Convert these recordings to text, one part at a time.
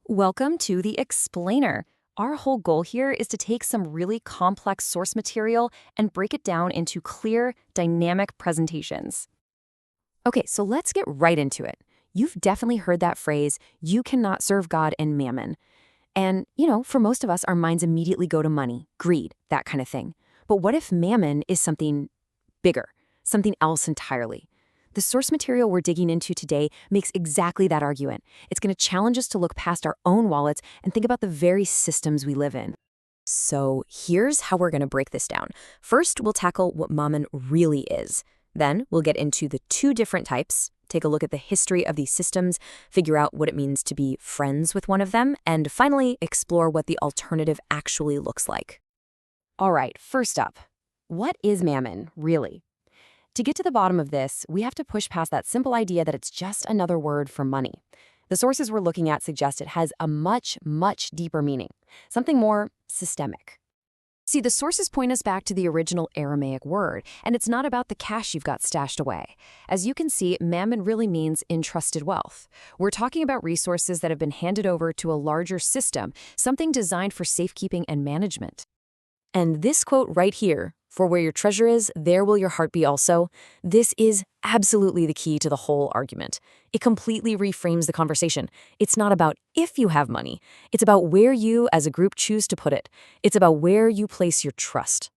Welcome to the Explainer. Our whole goal here is to take some really complex source material and break it down into clear, dynamic presentations. Okay, so let's get right into it. You've definitely heard that phrase, you cannot serve God and mammon. And, for most of us, our minds immediately go to money, greed, that kind of thing. But what if mammon is something bigger, something else entirely? The source material we're digging into today makes exactly that argument. It's going to challenge us to look past our own wallets and think about the very systems we live in. So here's how we're going to break this down. First, we'll tackle what mammon really is. Then we'll get into the two different types, take a look at the history of these systems, figure out what it means to be friends with one of them, and finally explore what the alternative actually looks like. All right, first up, what is mammon, really? To get to the bottom of this, we have to push past that simple idea that it's just another word for money. The sources we're looking at suggest it has a much, much deeper meaning, something more systemic. See, the sources point us back to the original Aramaic word, and it's not about the cash you've got stashed away. As you can see, mammon really means entrusted wealth. We're talking about resources that have been handed over to a larger system, something designed for safekeeping and management. And this quote right here, "For where your treasure is, there will your heart be also," this is absolutely the key to the whole argument. It completely reframes the conversation. It's not about if you have money. It's about where you, as a group, choose to put it. It's about where you place your trust.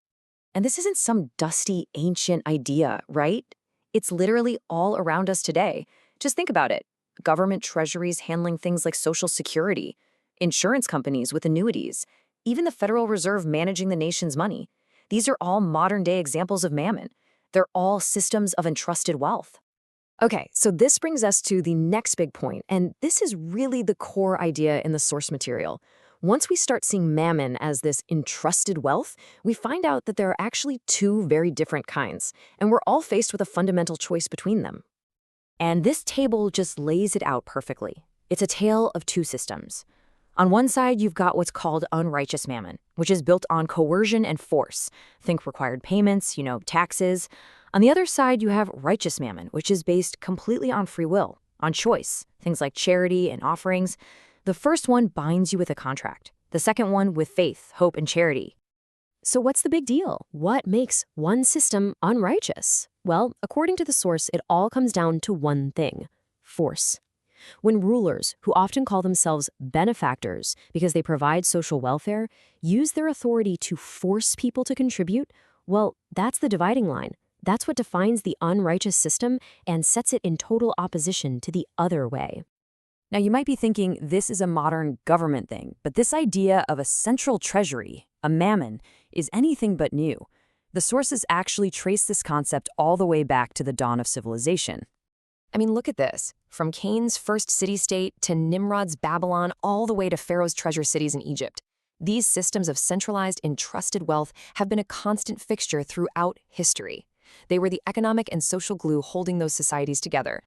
And this isn't some dusty, ancient idea, right? It's literally all around us today. Just think about it. Government treasuries handling things like Social Security, insurance companies with annuities, even the Federal Reserve managing the nation's money. These are all modern-day examples of mammon. They're all systems of entrusted wealth. Okay, so this brings us to the next big point, and this is really the core idea in the source material. Once we start seeing mammon as this entrusted wealth, we find out that there are actually two very different kinds, and we're all faced with a fundamental choice between them. And this table just lays it out perfectly. It's a tale of two systems. On one side, you've got what's called unrighteous mammon, which is built on coercion and force. Think required payments, taxes. On the other side, you have righteous mammon, which is based completely on free will, on choice, things like charity and offerings. The first one binds you with a contract, the second one with faith, hope, and charity. So what's the big deal? What makes one system unrighteous? Well, according to the source, it all comes down to one thing: force. When rulers, who often call themselves benefactors because they provide social welfare, use their authority to force people to contribute, well, that's the dividing line. That's what defines the unrighteous system and sets it in total opposition to the other way. Now, you might be thinking this is a modern government thing, but this idea of a central treasury, a mammon, is anything but new. The sources actually trace this concept all the way back to the dawn of civilization. I mean, look at this. From Cain's first city-state to Nimrod's Babylon, all the way to Pharaoh's treasure cities in Egypt. These systems of centralized, entrusted wealth have been a constant fixture throughout history. They were the economic and social glue holding those societies together.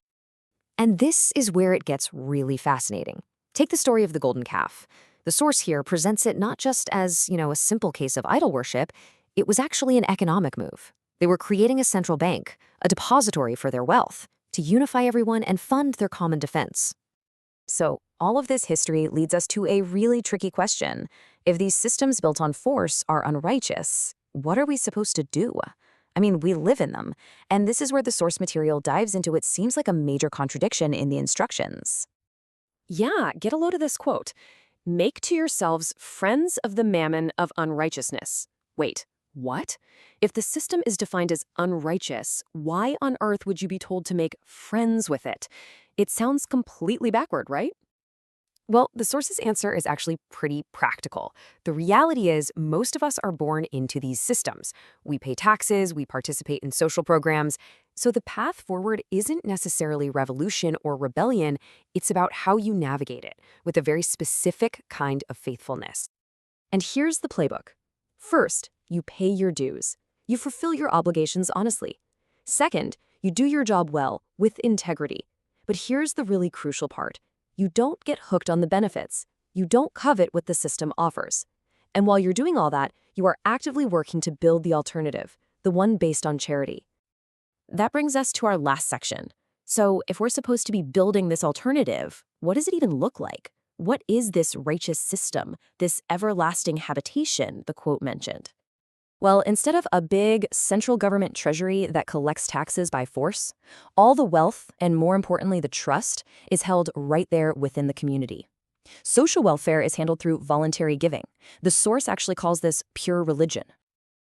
And this is where it gets really fascinating. Take the story of the golden calf. The source here presents it not just as, a simple case of idol worship. It was actually an economic move. They were creating a central bank, a depository for their wealth, to unify everyone and fund their common defense. So all of this history leads us to a really tricky question. If these systems built on force are unrighteous, what are we supposed to do? I mean, we live in them, and this is where the source material dives into what seems like a major contradiction in the instructions. Yeah, get a load of this quote. "Make to yourselves friends of the mammon of unrighteousness." Wait, what? If the system is defined as unrighteous, why on earth would you be told to make friends with it? It sounds completely backward, right? Well, the source's answer is actually pretty practical. The reality is most of us are born into these systems. We pay taxes, we participate in social programs. So the path forward isn't necessarily revolution or rebellion. It's about how you navigate it with a very specific kind of faithfulness. And here's the playbook. First, you pay your dues. You fulfill your obligations honestly. Second, you do your job well, with integrity. But here's the really crucial part. You don't get hooked on the benefits. You don't covet what the system offers. And while you're doing all that, you are actively working to build the alternative, the one based on charity. That brings us to our last section. So if we're supposed to be building this alternative, what does it even look like? What is this righteous system, this everlasting habitation the quote mentioned? Well, instead of a big central government treasury that collects taxes by force, all the wealth, and more importantly, the trust, is held right there within the community. Social welfare is handled through voluntary giving. The source actually calls this pure religion.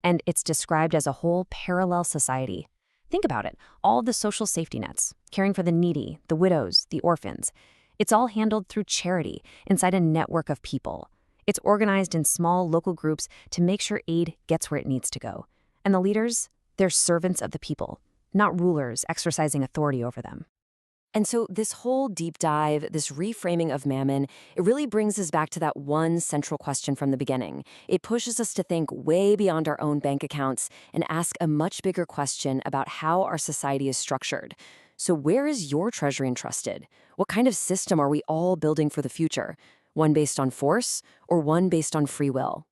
And it's described as a whole parallel society. Think about it, all the social safety nets, caring for the needy, the widows, the orphans. It's all handled through charity inside a network of people. It's organized in small local groups to make sure aid gets where it needs to go. And the leaders, they're servants of the people, not rulers exercising authority over them. And so this whole deep dive, this reframing of Mammon, it really brings us back to that one central question from the beginning. It pushes us to think way beyond our own bank accounts and ask a much bigger question about how our society is structured. So where is your treasury entrusted? What kind of system are we all building for the future? One based on force or one based on free will?